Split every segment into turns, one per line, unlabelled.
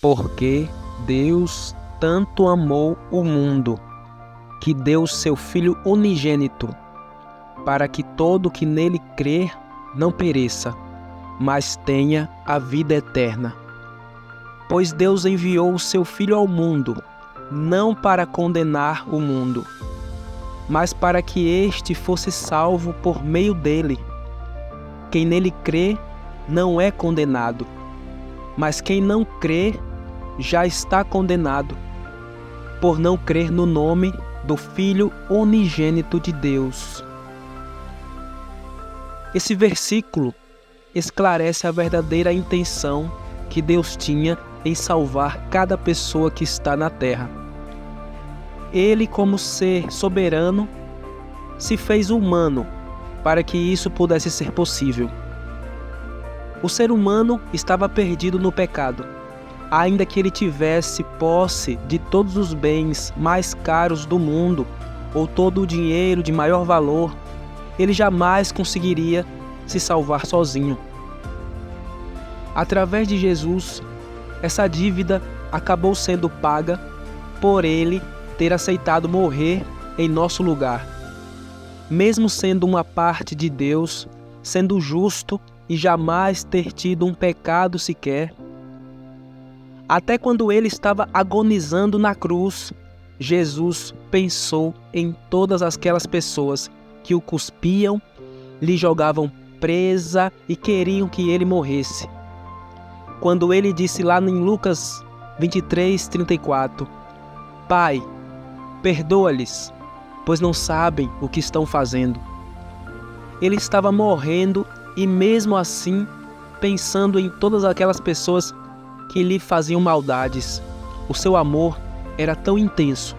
Porque Deus tanto amou o mundo, que deu seu Filho unigênito, para que todo que nele crer não pereça, mas tenha a vida eterna. Pois Deus enviou o seu Filho ao mundo, não para condenar o mundo, mas para que este fosse salvo por meio dele. Quem nele crê não é condenado, mas quem não crê já está condenado, por não crer no nome do Filho unigênito de Deus. Esse versículo esclarece a verdadeira intenção que Deus tinha em salvar cada pessoa que está na terra. Ele, como ser soberano, se fez humano para que isso pudesse ser possível. O ser humano estava perdido no pecado. Ainda que ele tivesse posse de todos os bens mais caros do mundo, ou todo o dinheiro de maior valor, ele jamais conseguiria se salvar sozinho. Através de Jesus, essa dívida acabou sendo paga por ele ter aceitado morrer em nosso lugar. Mesmo sendo uma parte de Deus, sendo justo e jamais ter tido um pecado sequer, até quando ele estava agonizando na cruz, Jesus pensou em todas aquelas pessoas que o cuspiam, lhe jogavam presa e queriam que ele morresse. Quando ele disse lá em Lucas 23:34, Pai, perdoa-lhes, pois não sabem o que estão fazendo. Ele estava morrendo e mesmo assim pensando em todas aquelas pessoas que lhe faziam maldades. O seu amor era tão intenso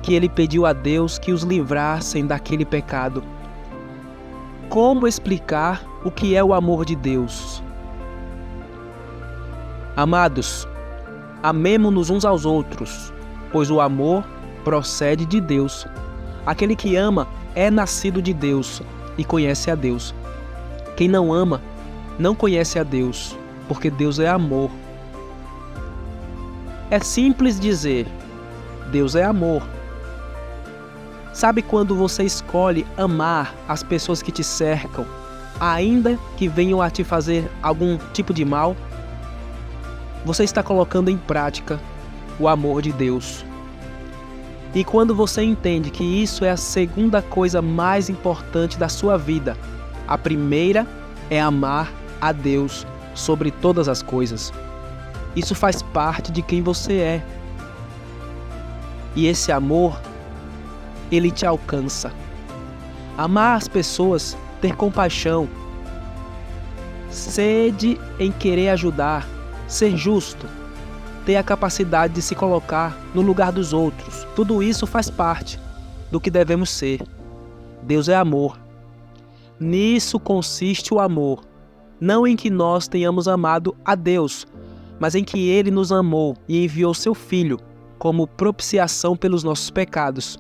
que ele pediu a Deus que os livrassem daquele pecado. Como explicar o que é o amor de Deus? Amados, amemo-nos uns aos outros, pois o amor procede de Deus. Aquele que ama é nascido de Deus e conhece a Deus. Quem não ama não conhece a Deus, porque Deus é amor. É simples dizer, Deus é amor. Sabe quando você escolhe amar as pessoas que te cercam, ainda que venham a te fazer algum tipo de mal? Você está colocando em prática o amor de Deus. E quando você entende que isso é a segunda coisa mais importante da sua vida, a primeira é amar a Deus sobre todas as coisas. Isso faz parte de quem você é. E esse amor, ele te alcança. Amar as pessoas, ter compaixão, sede em querer ajudar, ser justo, ter a capacidade de se colocar no lugar dos outros. Tudo isso faz parte do que devemos ser. Deus é amor. Nisso consiste o amor, não em que nós tenhamos amado a Deus, mas em que Ele nos amou e enviou seu Filho como propiciação pelos nossos pecados.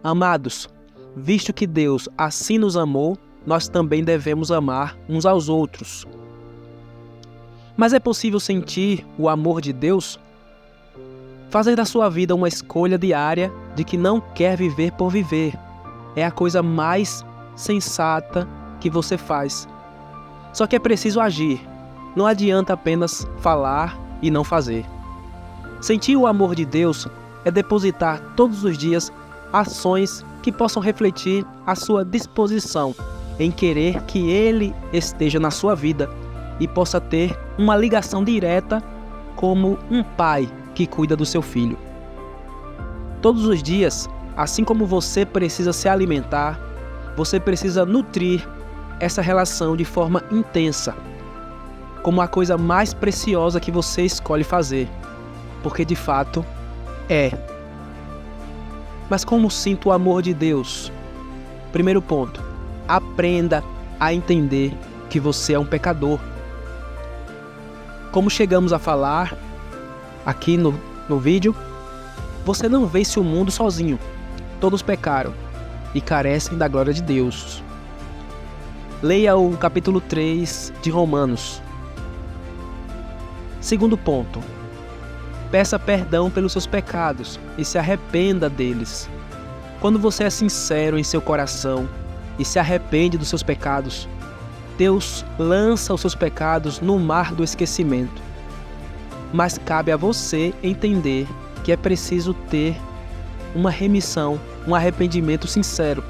Amados, visto que Deus assim nos amou, nós também devemos amar uns aos outros. Mas é possível sentir o amor de Deus? Fazer da sua vida uma escolha diária de que não quer viver por viver é a coisa mais sensata que você faz. Só que é preciso agir. Não adianta apenas falar e não fazer. Sentir o amor de Deus é depositar todos os dias ações que possam refletir a sua disposição em querer que Ele esteja na sua vida e possa ter uma ligação direta como um pai que cuida do seu filho. Todos os dias, assim como você precisa se alimentar, você precisa nutrir essa relação de forma intensa, como a coisa mais preciosa que você escolhe fazer, porque de fato é. Mas como sinto o amor de Deus? Primeiro ponto, aprenda a entender que você é um pecador. Como chegamos a falar aqui no vídeo, você não vence o mundo sozinho. Todos pecaram e carecem da glória de Deus. Leia o capítulo 3 de Romanos. Segundo ponto, Peça perdão pelos seus pecados e se arrependa deles. Quando você é sincero em seu coração e se arrepende dos seus pecados, Deus lança os seus pecados no mar do esquecimento. Mas cabe a você entender que é preciso ter uma remissão, um arrependimento sincero.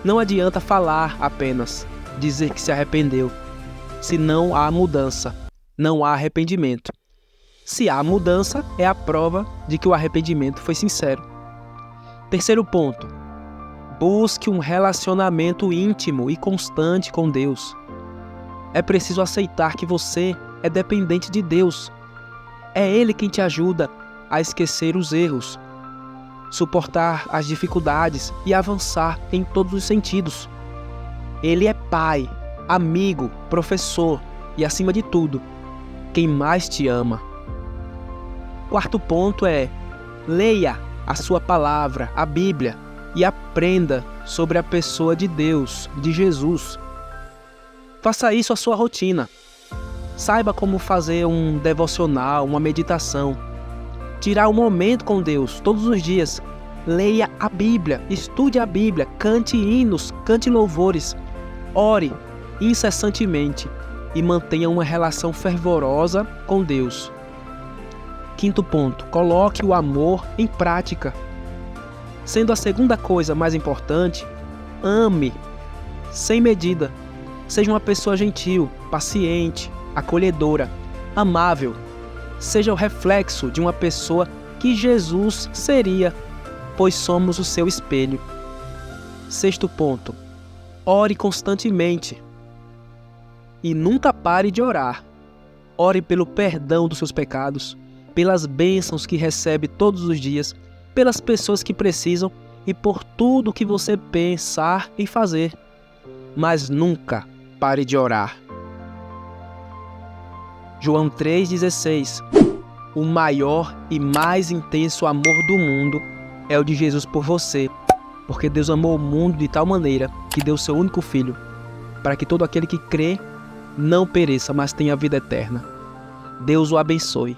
Não adianta falar apenas, dizer que se arrependeu. Se não há mudança, não há arrependimento. Se há mudança, é a prova de que o arrependimento foi sincero. Terceiro ponto: busque um relacionamento íntimo e constante com Deus. É preciso aceitar que você é dependente de Deus. É Ele quem te ajuda a esquecer os erros, suportar as dificuldades e avançar em todos os sentidos. Ele é pai, amigo, professor e, acima de tudo, quem mais te ama. Quarto ponto é: leia a sua palavra, a Bíblia, e aprenda sobre a pessoa de Deus, de Jesus. Faça isso a sua rotina. Saiba como fazer um devocional, uma meditação. Tirar um momento com Deus todos os dias. Leia a Bíblia, estude a Bíblia, cante hinos, cante louvores. Ore incessantemente e mantenha uma relação fervorosa com Deus. Quinto ponto: coloque o amor em prática. Sendo a segunda coisa mais importante, ame sem medida. Seja uma pessoa gentil, paciente, acolhedora, amável. Seja o reflexo de uma pessoa que Jesus seria, pois somos o seu espelho. Sexto ponto: ore constantemente. E nunca pare de orar. Ore pelo perdão dos seus pecados, pelas bênçãos que recebe todos os dias, pelas pessoas que precisam e por tudo que você pensar em fazer. Mas nunca pare de orar. João 3,16: o maior e mais intenso amor do mundo é o de Jesus por você, porque Deus amou o mundo de tal maneira que deu seu único Filho, para que todo aquele que crê não pereça, mas tenha vida eterna. Deus o abençoe.